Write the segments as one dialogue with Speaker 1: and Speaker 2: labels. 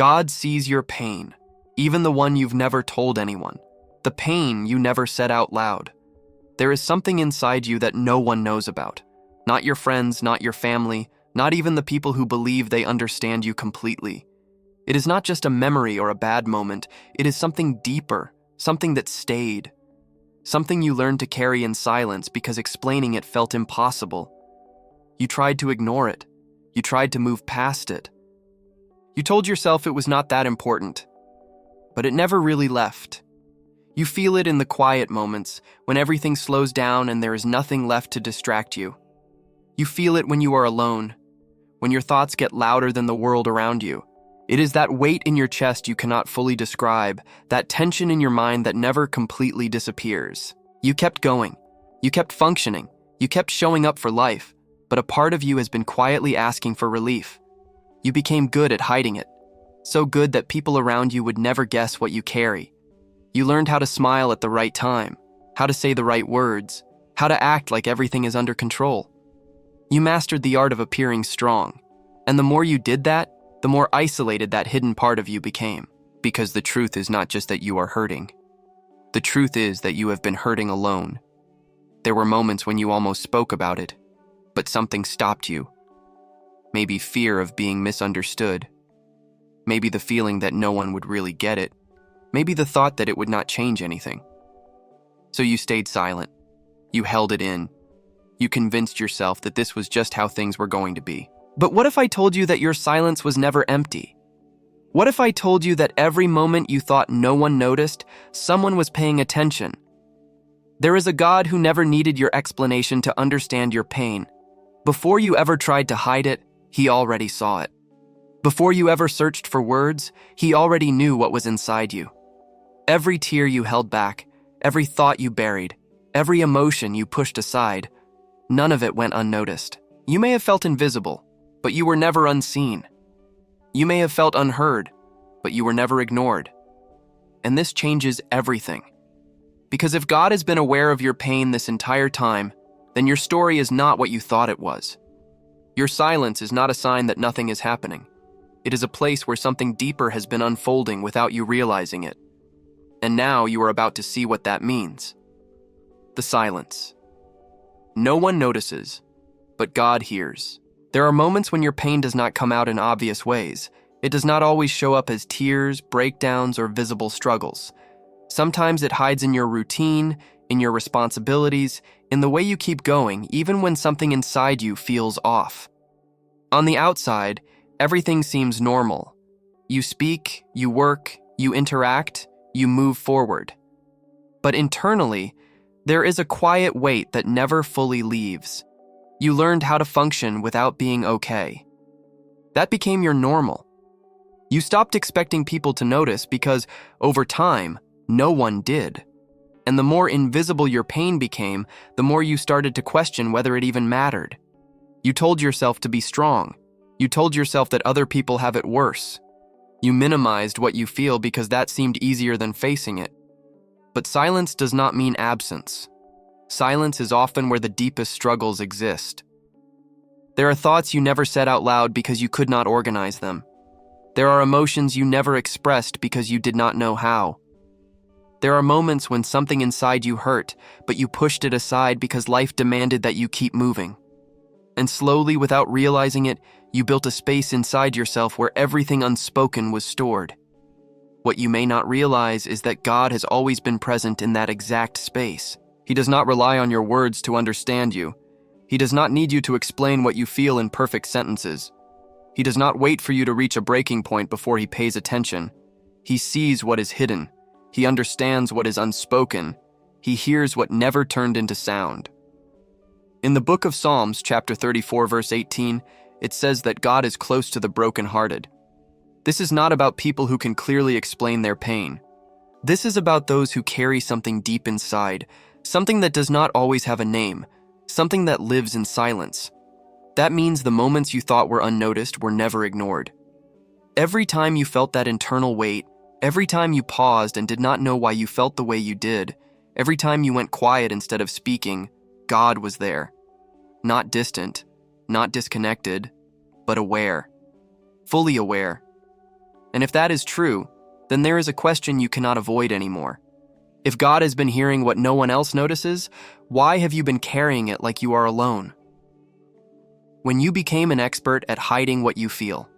Speaker 1: God sees your pain, even the one you've never told anyone, the pain you never said out loud. There is something inside you that no one knows about. Not your friends, not your family, not even the people who believe they understand you completely. It is not just a memory or a bad moment, it is something deeper, something that stayed. Something you learned to carry in silence because explaining it felt impossible. You tried to ignore it. You tried to move past it. You told yourself it was not that important, but it never really left. You feel it in the quiet moments, when everything slows down and there is nothing left to distract you. You feel it when you are alone, when your thoughts get louder than the world around you. It is that weight in your chest you cannot fully describe, that tension in your mind that never completely disappears. You kept going. You kept functioning. You kept showing up for life, but a part of you has been quietly asking for relief. You became good at hiding it, so good that people around you would never guess what you carry. You learned how to smile at the right time, how to say the right words, how to act like everything is under control. You mastered the art of appearing strong, and the more you did that, the more isolated that hidden part of you became. Because the truth is not just that you are hurting. The truth is that you have been hurting alone. There were moments when you almost spoke about it, but something stopped you. Maybe fear of being misunderstood. Maybe the feeling that no one would really get it. Maybe the thought that it would not change anything. So you stayed silent. You held it in. You convinced yourself that this was just how things were going to be. But what if I told you that your silence was never empty? What if I told you that every moment you thought no one noticed, someone was paying attention? There is a God who never needed your explanation to understand your pain. Before you ever tried to hide it, He already saw it. Before you ever searched for words, He already knew what was inside you. Every tear you held back, every thought you buried, every emotion you pushed aside, none of it went unnoticed. You may have felt invisible, but you were never unseen. You may have felt unheard, but you were never ignored. And this changes everything. Because if God has been aware of your pain this entire time, then your story is not what you thought it was. Your silence is not a sign that nothing is happening. It is a place where something deeper has been unfolding without you realizing it. And now you are about to see what that means. The silence. No one notices, but God hears. There are moments when your pain does not come out in obvious ways. It does not always show up as tears, breakdowns, or visible struggles. Sometimes it hides in your routine, in your responsibilities, in the way you keep going, even when something inside you feels off. On the outside, everything seems normal. You speak, you work, you interact, you move forward. But internally, there is a quiet weight that never fully leaves. You learned how to function without being okay. That became your normal. You stopped expecting people to notice because, over time, no one did. And the more invisible your pain became, the more you started to question whether it even mattered. You told yourself to be strong. You told yourself that other people have it worse. You minimized what you feel because that seemed easier than facing it. But silence does not mean absence. Silence is often where the deepest struggles exist. There are thoughts you never said out loud because you could not organize them. There are emotions you never expressed because you did not know how. There are moments when something inside you hurt, but you pushed it aside because life demanded that you keep moving. And slowly, without realizing it, you built a space inside yourself where everything unspoken was stored. What you may not realize is that God has always been present in that exact space. He does not rely on your words to understand you. He does not need you to explain what you feel in perfect sentences. He does not wait for you to reach a breaking point before He pays attention. He sees what is hidden. He understands what is unspoken. He hears what never turned into sound. In the book of Psalms, chapter 34, verse 18, it says that God is close to the brokenhearted. This is not about people who can clearly explain their pain. This is about those who carry something deep inside, something that does not always have a name, something that lives in silence. That means the moments you thought were unnoticed were never ignored. Every time you felt that internal weight, every time you paused and did not know why you felt the way you did, every time you went quiet instead of speaking, God was there. Not distant, not disconnected, but aware. Fully aware. And if that is true, then there is a question you cannot avoid anymore. If God has been hearing what no one else notices, why have you been carrying it like you are alone? When you became an expert at hiding what you feel.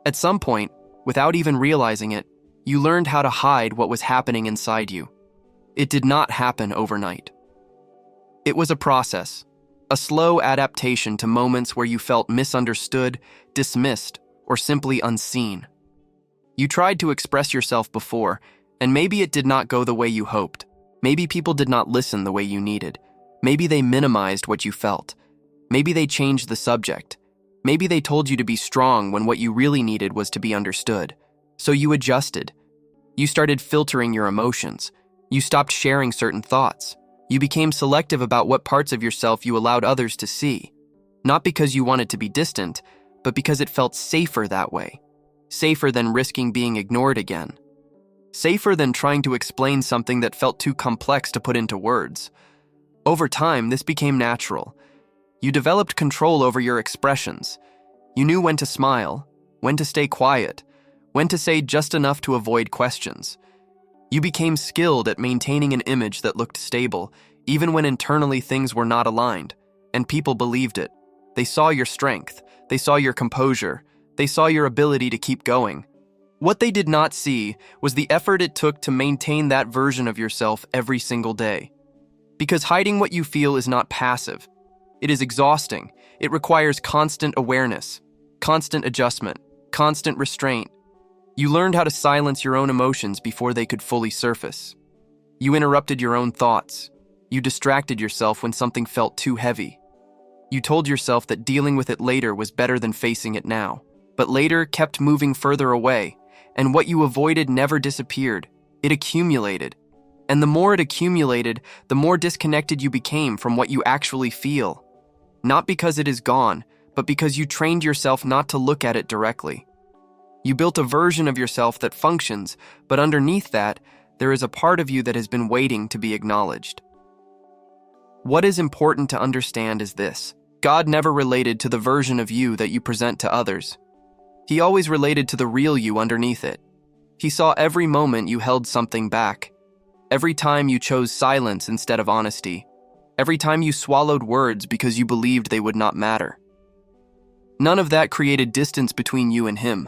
Speaker 1: At some point, without even realizing it, you learned how to hide what was happening inside you. It did not happen overnight. It was a process, a slow adaptation to moments where you felt misunderstood, dismissed, or simply unseen. You tried to express yourself before, and maybe it did not go the way you hoped. Maybe people did not listen the way you needed. Maybe they minimized what you felt. Maybe they changed the subject. Maybe they told you to be strong when what you really needed was to be understood. So you adjusted. You started filtering your emotions. You stopped sharing certain thoughts. You became selective about what parts of yourself you allowed others to see. Not because you wanted to be distant, but because it felt safer that way. Safer than risking being ignored again. Safer than trying to explain something that felt too complex to put into words. Over time, this became natural. You developed control over your expressions. You knew when to smile, when to stay quiet, when to say just enough to avoid questions. You became skilled at maintaining an image that looked stable, even when internally things were not aligned, and people believed it. They saw your strength, they saw your composure, they saw your ability to keep going. What they did not see was the effort it took to maintain that version of yourself every single day. Because hiding what you feel is not passive. It is exhausting. It requires constant awareness, constant adjustment, constant restraint. You learned how to silence your own emotions before they could fully surface. You interrupted your own thoughts. You distracted yourself when something felt too heavy. You told yourself that dealing with it later was better than facing it now. But later kept moving further away, and what you avoided never disappeared. It accumulated. And the more it accumulated, the more disconnected you became from what you actually feel. Not because it is gone, but because you trained yourself not to look at it directly. You built a version of yourself that functions, but underneath that, there is a part of you that has been waiting to be acknowledged. What is important to understand is this: God never related to the version of you that you present to others. He always related to the real you underneath it. He saw every moment you held something back, every time you chose silence instead of honesty, every time you swallowed words because you believed they would not matter. None of that created distance between you and him.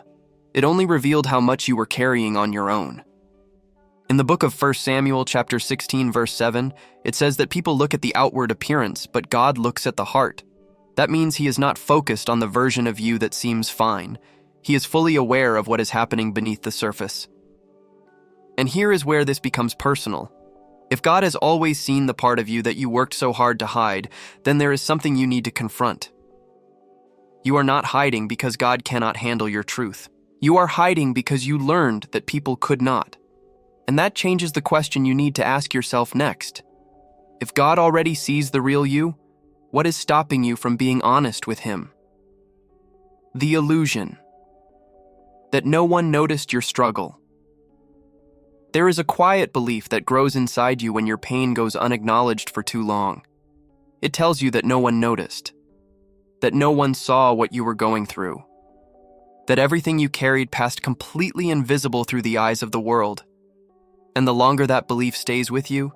Speaker 1: It only revealed how much you were carrying on your own. In the book of 1 Samuel chapter 16 verse 7, it says that people look at the outward appearance, but God looks at the heart. That means he is not focused on the version of you that seems fine. He is fully aware of what is happening beneath the surface. And here is where this becomes personal. If God has always seen the part of you that you worked so hard to hide, then there is something you need to confront. You are not hiding because God cannot handle your truth. You are hiding because you learned that people could not. And that changes the question you need to ask yourself next. If God already sees the real you, what is stopping you from being honest with him? The illusion that no one noticed your struggle. There is a quiet belief that grows inside you when your pain goes unacknowledged for too long. It tells you that no one noticed, that no one saw what you were going through, that everything you carried passed completely invisible through the eyes of the world. And the longer that belief stays with you,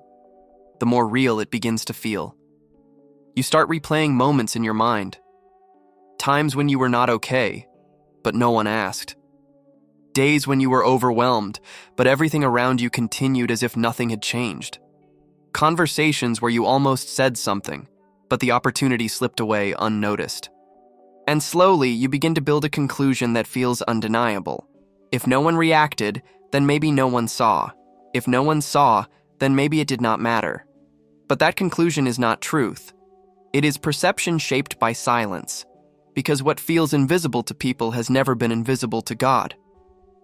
Speaker 1: the more real it begins to feel. You start replaying moments in your mind, times when you were not okay, but no one asked. Days when you were overwhelmed, but everything around you continued as if nothing had changed. Conversations where you almost said something, but the opportunity slipped away unnoticed. And slowly, you begin to build a conclusion that feels undeniable. If no one reacted, then maybe no one saw. If no one saw, then maybe it did not matter. But that conclusion is not truth. It is perception shaped by silence, because what feels invisible to people has never been invisible to God.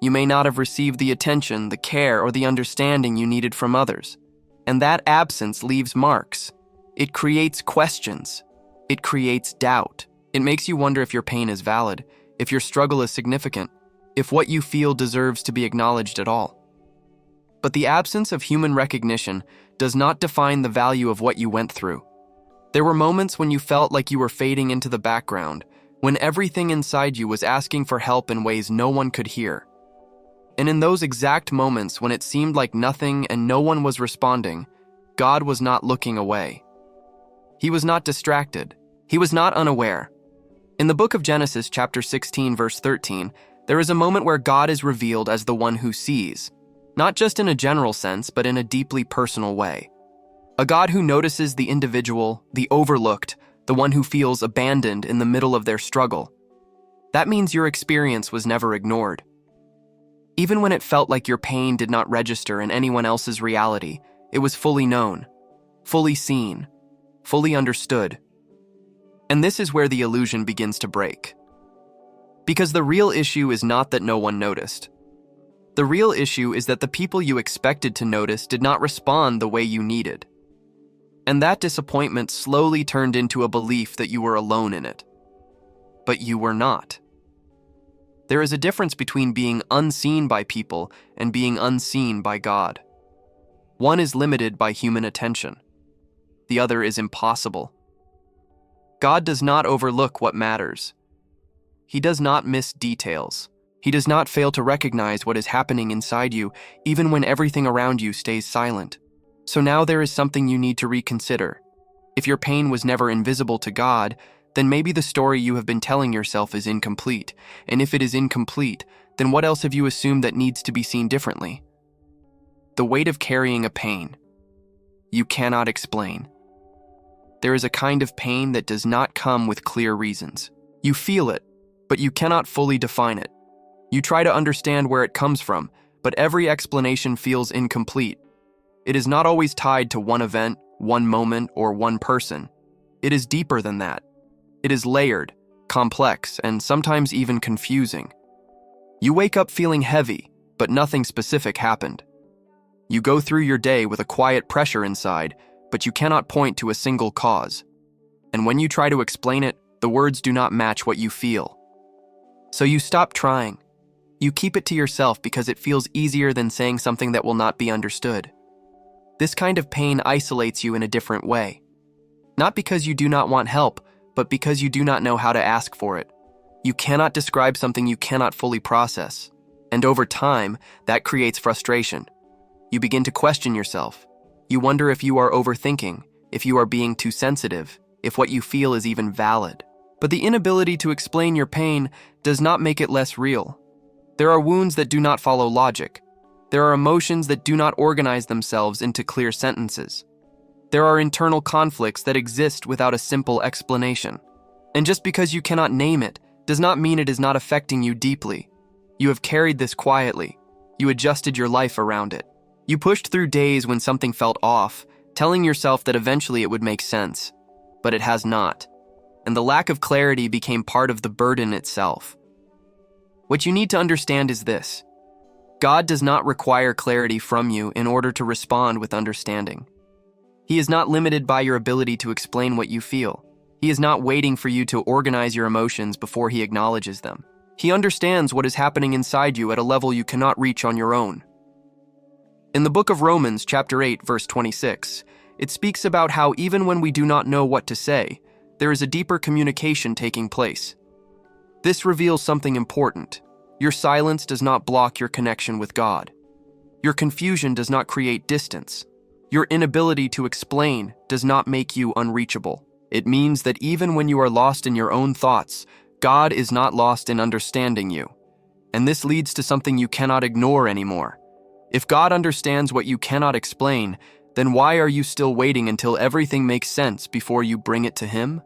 Speaker 1: You may not have received the attention, the care, or the understanding you needed from others. And that absence leaves marks. It creates questions. It creates doubt. It makes you wonder if your pain is valid, if your struggle is significant, if what you feel deserves to be acknowledged at all. But the absence of human recognition does not define the value of what you went through. There were moments when you felt like you were fading into the background, when everything inside you was asking for help in ways no one could hear. And in those exact moments when it seemed like nothing and no one was responding, God was not looking away. He was not distracted. He was not unaware. In the book of Genesis, chapter 16, verse 13, there is a moment where God is revealed as the one who sees, not just in a general sense, but in a deeply personal way. A God who notices the individual, the overlooked, the one who feels abandoned in the middle of their struggle. That means your experience was never ignored. Even when it felt like your pain did not register in anyone else's reality, it was fully known, fully seen, fully understood. And this is where the illusion begins to break. Because the real issue is not that no one noticed. The real issue is that the people you expected to notice did not respond the way you needed. And that disappointment slowly turned into a belief that you were alone in it. But you were not. There is a difference between being unseen by people and being unseen by God. One is limited by human attention. The other is impossible. God does not overlook what matters. He does not miss details. He does not fail to recognize what is happening inside you, even when everything around you stays silent. So now there is something you need to reconsider. If your pain was never invisible to God, then maybe the story you have been telling yourself is incomplete. And if it is incomplete, then what else have you assumed that needs to be seen differently? The weight of carrying a pain you cannot explain. There is a kind of pain that does not come with clear reasons. You feel it, but you cannot fully define it. You try to understand where it comes from, but every explanation feels incomplete. It is not always tied to one event, one moment, or one person. It is deeper than that. It is layered, complex, and sometimes even confusing. You wake up feeling heavy, but nothing specific happened. You go through your day with a quiet pressure inside, but you cannot point to a single cause. And when you try to explain it, the words do not match what you feel. So you stop trying. You keep it to yourself because it feels easier than saying something that will not be understood. This kind of pain isolates you in a different way. Not because you do not want help, but because you do not know how to ask for it. You cannot describe something you cannot fully process. And over time, that creates frustration. You begin to question yourself. You wonder if you are overthinking, if you are being too sensitive, if what you feel is even valid. But the inability to explain your pain does not make it less real. There are wounds that do not follow logic. There are emotions that do not organize themselves into clear sentences. There are internal conflicts that exist without a simple explanation. And just because you cannot name it does not mean it is not affecting you deeply. You have carried this quietly. You adjusted your life around it. You pushed through days when something felt off, telling yourself that eventually it would make sense. But it has not. And the lack of clarity became part of the burden itself. What you need to understand is this. God does not require clarity from you in order to respond with understanding. He is not limited by your ability to explain what you feel. He is not waiting for you to organize your emotions before he acknowledges them. He understands what is happening inside you at a level you cannot reach on your own. In the book of Romans, chapter 8, verse 26, it speaks about how even when we do not know what to say, there is a deeper communication taking place. This reveals something important. Your silence does not block your connection with God. Your confusion does not create distance. Your inability to explain does not make you unreachable. It means that even when you are lost in your own thoughts, God is not lost in understanding you. And this leads to something you cannot ignore anymore. If God understands what you cannot explain, then why are you still waiting until everything makes sense before you bring it to Him?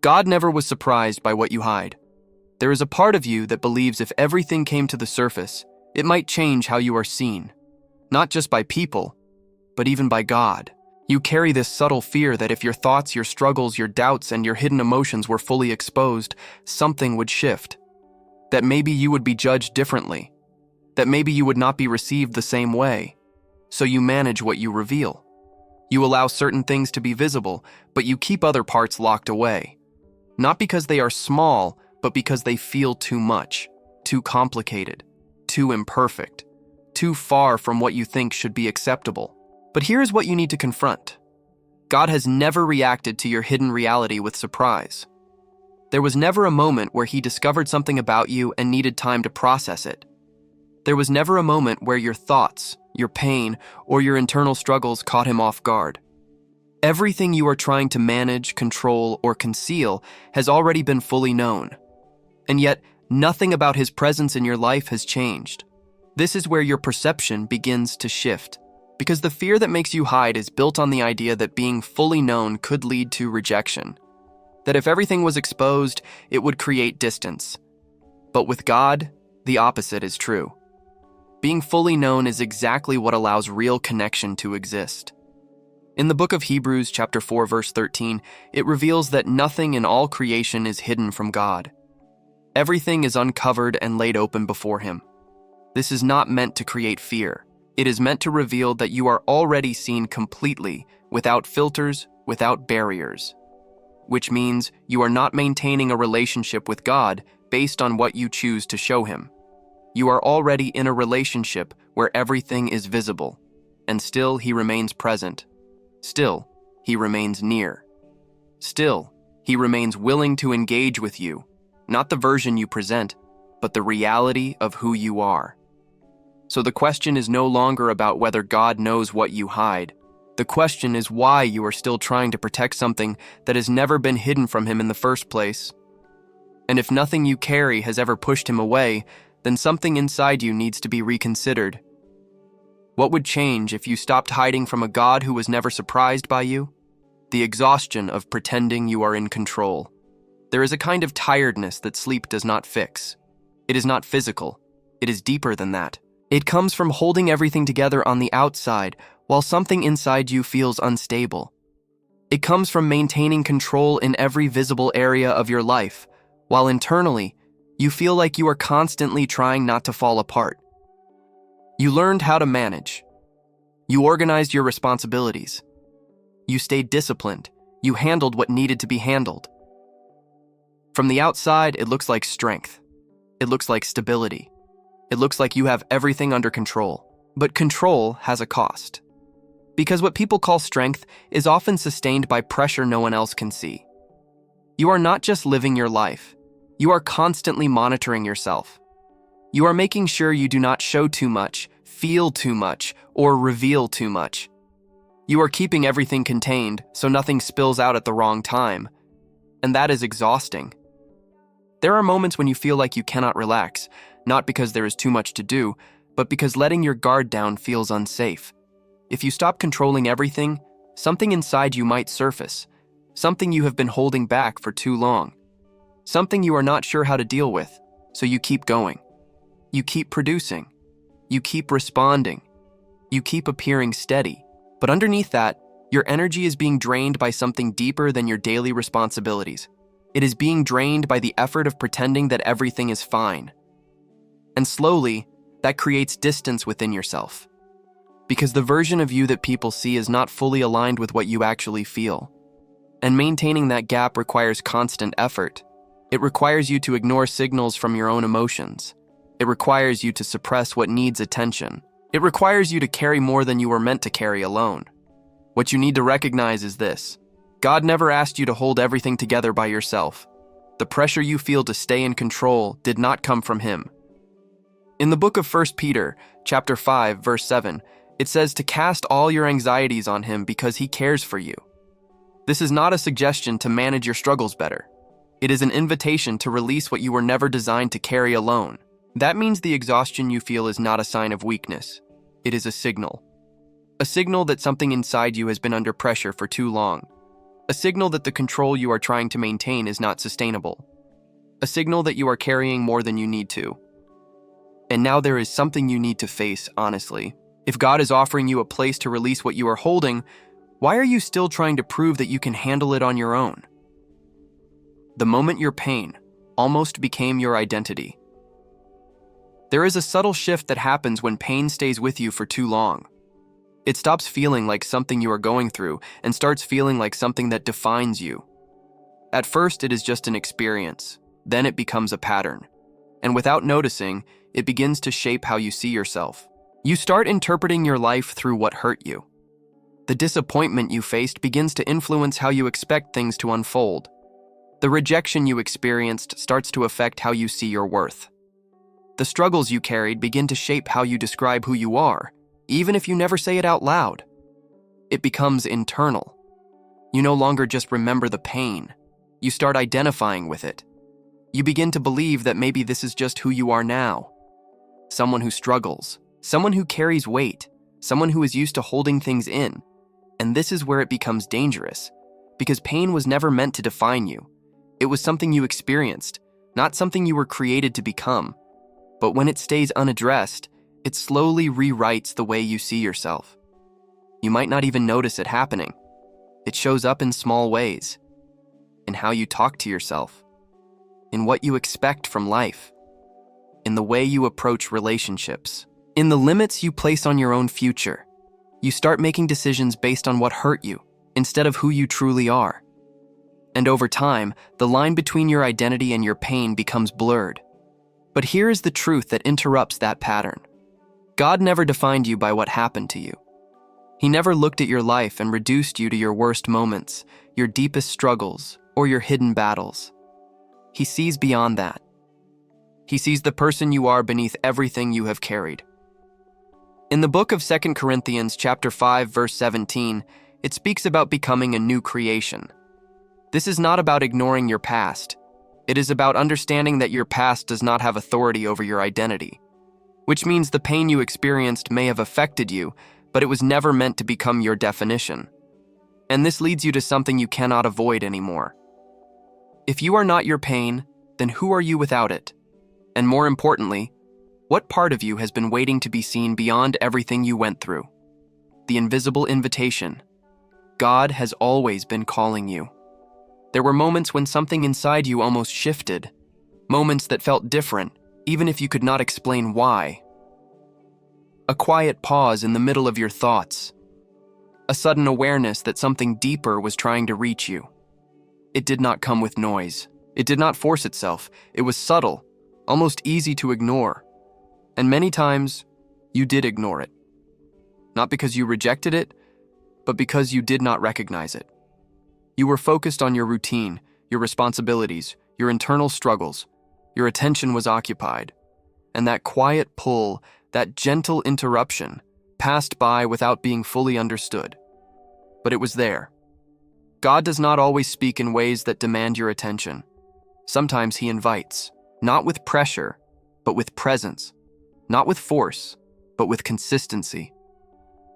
Speaker 1: God never was surprised by what you hide. There is a part of you that believes if everything came to the surface, it might change how you are seen. Not just by people, but even by God. You carry this subtle fear that if your thoughts, your struggles, your doubts, and your hidden emotions were fully exposed, something would shift. That maybe you would be judged differently. That maybe you would not be received the same way. So you manage what you reveal. You allow certain things to be visible, but you keep other parts locked away. Not because they are small, but because they feel too much, too complicated, too imperfect, too far from what you think should be acceptable. But here's what you need to confront. God has never reacted to your hidden reality with surprise. There was never a moment where he discovered something about you and needed time to process it. There was never a moment where your thoughts, your pain, or your internal struggles caught him off guard. Everything you are trying to manage, control, or conceal has already been fully known. And yet, nothing about his presence in your life has changed. This is where your perception begins to shift, because the fear that makes you hide is built on the idea that being fully known could lead to rejection. That if everything was exposed, it would create distance. But with God, the opposite is true. Being fully known is exactly what allows real connection to exist. In the book of Hebrews, chapter 4, verse 13, it reveals that nothing in all creation is hidden from God. Everything is uncovered and laid open before him. This is not meant to create fear. It is meant to reveal that you are already seen completely, without filters, without barriers. Which means you are not maintaining a relationship with God based on what you choose to show him. You are already in a relationship where everything is visible, and still he remains present. Still, he remains near. Still, he remains willing to engage with you, not the version you present, but the reality of who you are. So the question is no longer about whether God knows what you hide. The question is why you are still trying to protect something that has never been hidden from him in the first place. And if nothing you carry has ever pushed him away, then something inside you needs to be reconsidered. What would change if you stopped hiding from a God who was never surprised by you? The exhaustion of pretending you are in control. There is a kind of tiredness that sleep does not fix. It is not physical. It is deeper than that. It comes from holding everything together on the outside while something inside you feels unstable. It comes from maintaining control in every visible area of your life, while internally, you feel like you are constantly trying not to fall apart. You learned how to manage. You organized your responsibilities. You stayed disciplined. You handled what needed to be handled. From the outside, it looks like strength. It looks like stability. It looks like you have everything under control. But control has a cost. Because what people call strength is often sustained by pressure no one else can see. You are not just living your life. You are constantly monitoring yourself. You are making sure you do not show too much, feel too much, or reveal too much. You are keeping everything contained so nothing spills out at the wrong time. And that is exhausting. There are moments when you feel like you cannot relax, not because there is too much to do, but because letting your guard down feels unsafe. If you stop controlling everything, something inside you might surface, something you have been holding back for too long, something you are not sure how to deal with, so you keep going. You keep producing. You keep responding. You keep appearing steady. But underneath that, your energy is being drained by something deeper than your daily responsibilities. It is being drained by the effort of pretending that everything is fine. And slowly, that creates distance within yourself. Because the version of you that people see is not fully aligned with what you actually feel. And maintaining that gap requires constant effort. It requires you to ignore signals from your own emotions. It requires you to suppress what needs attention. It requires you to carry more than you were meant to carry alone. What you need to recognize is this. God never asked you to hold everything together by yourself. The pressure you feel to stay in control did not come from him. In the book of 1 Peter, chapter 5, verse 7, it says to cast all your anxieties on him because he cares for you. This is not a suggestion to manage your struggles better. It is an invitation to release what you were never designed to carry alone. That means the exhaustion you feel is not a sign of weakness. It is a signal. A signal that something inside you has been under pressure for too long. A signal that the control you are trying to maintain is not sustainable. A signal that you are carrying more than you need to. And now there is something you need to face, honestly. If God is offering you a place to release what you are holding, why are you still trying to prove that you can handle it on your own? The moment your pain almost became your identity. There is a subtle shift that happens when pain stays with you for too long. It stops feeling like something you are going through and starts feeling like something that defines you. At first, it is just an experience. Then it becomes a pattern. And without noticing, it begins to shape how you see yourself. You start interpreting your life through what hurt you. The disappointment you faced begins to influence how you expect things to unfold. The rejection you experienced starts to affect how you see your worth. The struggles you carried begin to shape how you describe who you are, even if you never say it out loud. It becomes internal. You no longer just remember the pain. You start identifying with it. You begin to believe that maybe this is just who you are now. Someone who struggles, someone who carries weight, someone who is used to holding things in. And this is where it becomes dangerous, because pain was never meant to define you. It was something you experienced, not something you were created to become. But when it stays unaddressed, it slowly rewrites the way you see yourself. You might not even notice it happening. It shows up in small ways, in how you talk to yourself, in what you expect from life, in the way you approach relationships, in the limits you place on your own future. You start making decisions based on what hurt you, instead of who you truly are. And over time, the line between your identity and your pain becomes blurred. But here is the truth that interrupts that pattern. God never defined you by what happened to you. He never looked at your life and reduced you to your worst moments, your deepest struggles, or your hidden battles. He sees beyond that. He sees the person you are beneath everything you have carried. In the book of 2 Corinthians chapter 5, verse 17, it speaks about becoming a new creation. This is not about ignoring your past. It is about understanding that your past does not have authority over your identity, which means the pain you experienced may have affected you, but it was never meant to become your definition. And this leads you to something you cannot avoid anymore. If you are not your pain, then who are you without it? And more importantly, what part of you has been waiting to be seen beyond everything you went through? The invisible invitation. God has always been calling you. There were moments when something inside you almost shifted, moments that felt different, even if you could not explain why. A quiet pause in the middle of your thoughts. A sudden awareness that something deeper was trying to reach you. It did not come with noise. It did not force itself. It was subtle, almost easy to ignore. And many times, you did ignore it. Not because you rejected it, but because you did not recognize it. You were focused on your routine, your responsibilities, your internal struggles. Your attention was occupied. And that quiet pull, that gentle interruption, passed by without being fully understood. But it was there. God does not always speak in ways that demand your attention. Sometimes He invites, not with pressure, but with presence. Not with force, but with consistency.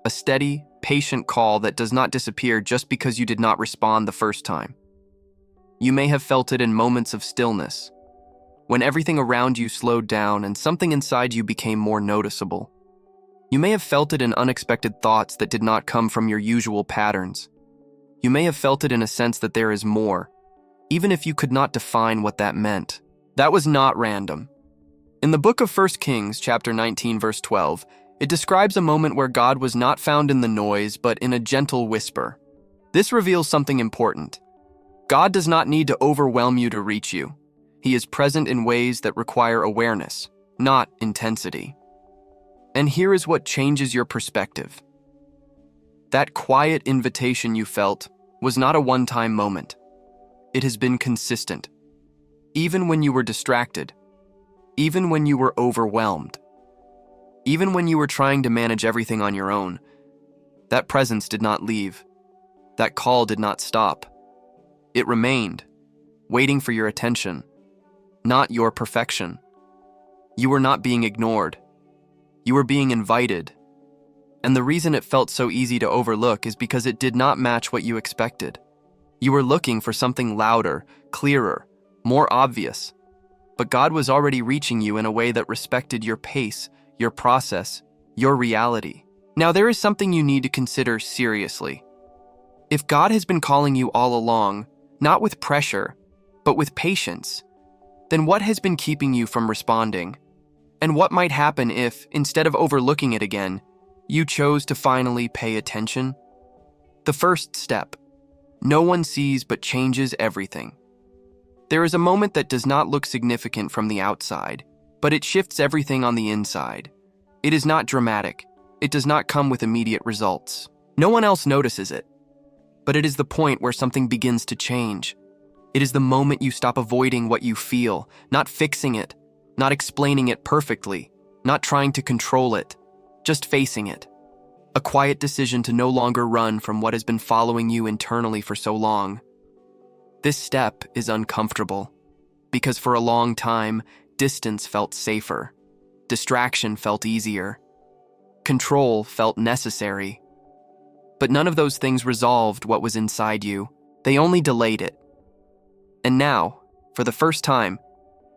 Speaker 1: A steady, patient call that does not disappear just because you did not respond the first time. You may have felt it in moments of stillness, when everything around you slowed down and something inside you became more noticeable. You may have felt it in unexpected thoughts that did not come from your usual patterns. You may have felt it in a sense that there is more, even if you could not define what that meant. That was not random. In the book of 1 Kings, chapter 19, verse 12, it describes a moment where God was not found in the noise, but in a gentle whisper. This reveals something important. God does not need to overwhelm you to reach you. He is present in ways that require awareness, not intensity. And here is what changes your perspective. That quiet invitation you felt was not a one-time moment. It has been consistent. Even when you were distracted, even when you were overwhelmed, even when you were trying to manage everything on your own, that presence did not leave. That call did not stop. It remained, waiting for your attention, not your perfection. You were not being ignored. You were being invited. And the reason it felt so easy to overlook is because it did not match what you expected. You were looking for something louder, clearer, more obvious. But God was already reaching you in a way that respected your pace, your process, your reality. Now, there is something you need to consider seriously. If God has been calling you all along, not with pressure, but with patience, then what has been keeping you from responding? And what might happen if, instead of overlooking it again, you chose to finally pay attention? The first step. No one sees but changes everything. There is a moment that does not look significant from the outside, but it shifts everything on the inside. It is not dramatic. It does not come with immediate results. No one else notices it. But it is the point where something begins to change. It is the moment you stop avoiding what you feel, not fixing it, not explaining it perfectly, not trying to control it, just facing it. A quiet decision to no longer run from what has been following you internally for so long. This step is uncomfortable, because for a long time, distance felt safer, distraction felt easier, control felt necessary. But none of those things resolved what was inside you. They only delayed it. And now, for the first time,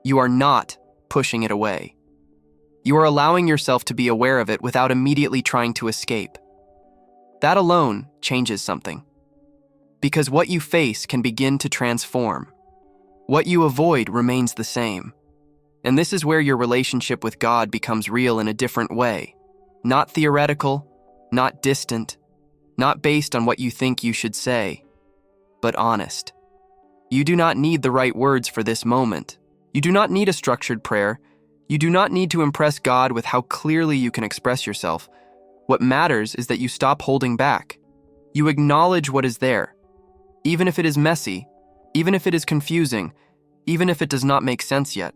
Speaker 1: you are not pushing it away. You are allowing yourself to be aware of it without immediately trying to escape. That alone changes something. Because what you face can begin to transform. What you avoid remains the same. And this is where your relationship with God becomes real in a different way. Not theoretical, not distant, not based on what you think you should say, but honest. You do not need the right words for this moment. You do not need a structured prayer. You do not need to impress God with how clearly you can express yourself. What matters is that you stop holding back. You acknowledge what is there, even if it is messy, even if it is confusing, even if it does not make sense yet.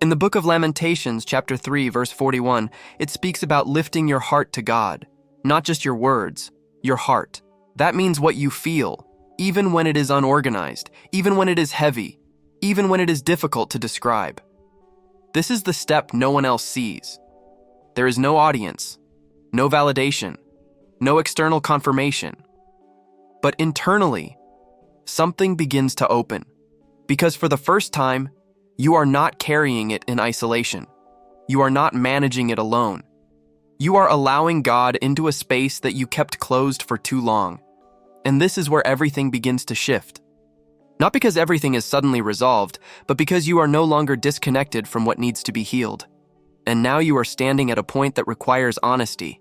Speaker 1: In the book of Lamentations, chapter 3, verse 41, it speaks about lifting your heart to God, not just your words, your heart. That means what you feel, even when it is unorganized, even when it is heavy, even when it is difficult to describe. This is the step no one else sees. There is no audience, no validation, no external confirmation. But internally, something begins to open. Because for the first time, you are not carrying it in isolation. You are not managing it alone. You are allowing God into a space that you kept closed for too long. And this is where everything begins to shift. Not because everything is suddenly resolved, but because you are no longer disconnected from what needs to be healed. And now you are standing at a point that requires honesty.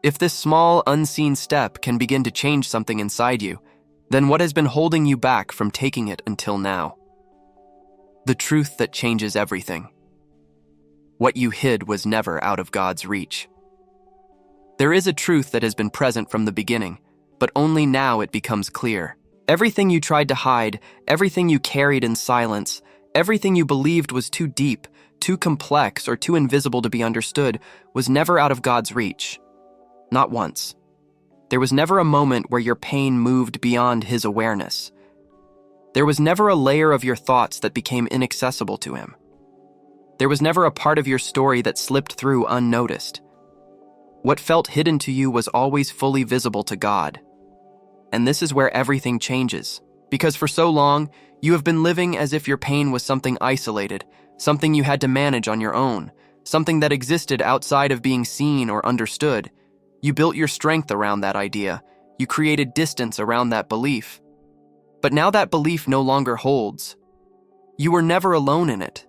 Speaker 1: If this small, unseen step can begin to change something inside you, then what has been holding you back from taking it until now? The truth that changes everything. What you hid was never out of God's reach. There is a truth that has been present from the beginning, but only now it becomes clear. Everything you tried to hide, everything you carried in silence, everything you believed was too deep, too complex, or too invisible to be understood was never out of God's reach. Not once. There was never a moment where your pain moved beyond His awareness. There was never a layer of your thoughts that became inaccessible to Him. There was never a part of your story that slipped through unnoticed. What felt hidden to you was always fully visible to God. And this is where everything changes. Because for so long, you have been living as if your pain was something isolated, something you had to manage on your own, something that existed outside of being seen or understood. You built your strength around that idea. You created distance around that belief. But now that belief no longer holds. You were never alone in it.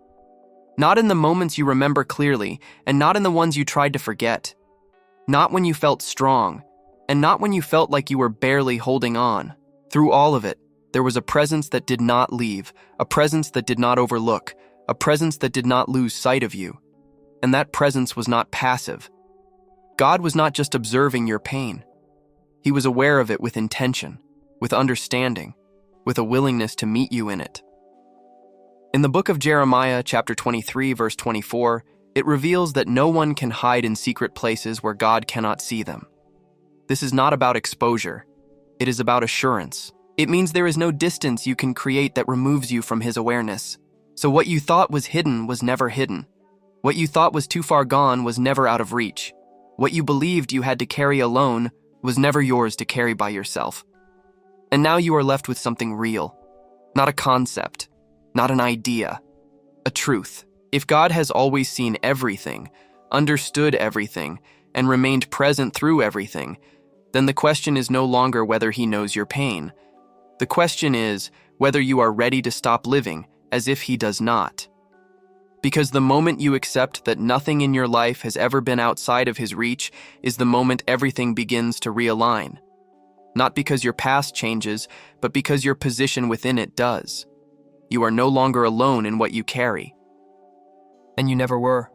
Speaker 1: Not in the moments you remember clearly, and not in the ones you tried to forget. Not when you felt strong, and not when you felt like you were barely holding on. Through all of it, there was a presence that did not leave, a presence that did not overlook, a presence that did not lose sight of you. And that presence was not passive. God was not just observing your pain. He was aware of it with intention, with understanding, with a willingness to meet you in it. In the book of Jeremiah, chapter 23, verse 24, it reveals that no one can hide in secret places where God cannot see them. This is not about exposure. It is about assurance. It means there is no distance you can create that removes you from His awareness. So what you thought was hidden was never hidden. What you thought was too far gone was never out of reach. What you believed you had to carry alone was never yours to carry by yourself. And now you are left with something real. Not a concept, not an idea, a truth. If God has always seen everything, understood everything, and remained present through everything, then the question is no longer whether He knows your pain. The question is whether you are ready to stop living as if He does not. Because the moment you accept that nothing in your life has ever been outside of His reach is the moment everything begins to realign. Not because your past changes, but because your position within it does. You are no longer alone in what you carry. And you never were.